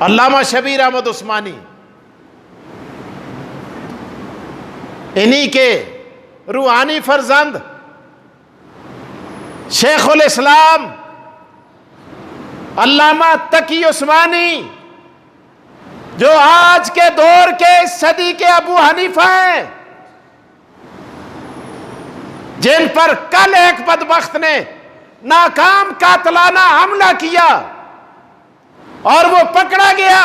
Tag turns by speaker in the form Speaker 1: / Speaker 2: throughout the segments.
Speaker 1: علامہ شبیر احمد عثمانی، انہی کے روحانی فرزند شیخ الاسلام علامہ تقی عثمانی، جو آج کے دور کے اس صدی کے ابو حنیفہ ہیں، جن پر کل ایک بدبخت نے ناکام قاتلانہ حملہ کیا اور وہ پکڑا گیا،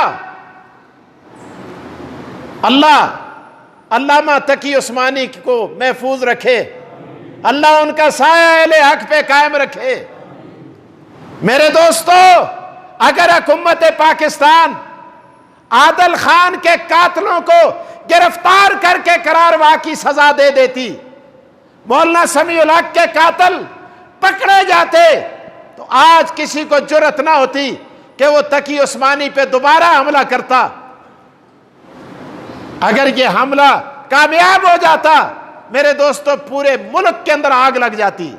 Speaker 1: اللہ علامہ تقی عثمانی کو محفوظ رکھے، اللہ ان کا سایہ اہل حق پہ قائم رکھے۔ میرے دوستو، اگر حکومت پاکستان عادل خان کے قاتلوں کو گرفتار کر کے قراروا کی سزا دے دیتی، مولانا سمیع الحق کے قاتل پکڑے جاتے، تو آج کسی کو جرأت نہ ہوتی کہ وہ تقی عثمانی پہ دوبارہ حملہ کرتا۔ اگر یہ حملہ کامیاب ہو جاتا، میرے دوستو، پورے ملک کے اندر آگ لگ جاتی،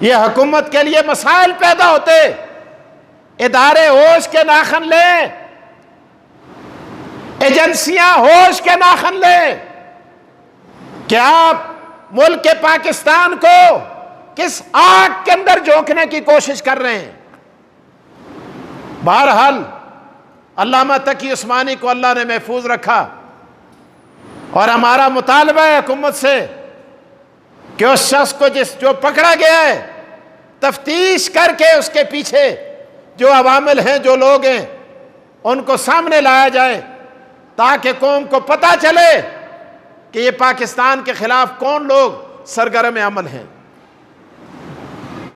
Speaker 1: یہ حکومت کے لیے مسائل پیدا ہوتے۔ ادارے ہوش کے ناخن لیں، ایجنسیاں ہوش کے ناخن لیں کہ آپ ملک پاکستان کو کس آگ کے اندر جھونکنے کی کوشش کر رہے ہیں۔ بہرحال علامہ تقی عثمانی کو اللہ نے محفوظ رکھا، اور ہمارا مطالبہ ہے حکومت سے کہ اس شخص کو جو پکڑا گیا ہے، تفتیش کر کے اس کے پیچھے جو عوامل ہیں، جو لوگ ہیں، ان کو سامنے لایا جائے، تاکہ قوم کو پتہ چلے کہ یہ پاکستان کے خلاف کون لوگ سرگرم عمل ہیں۔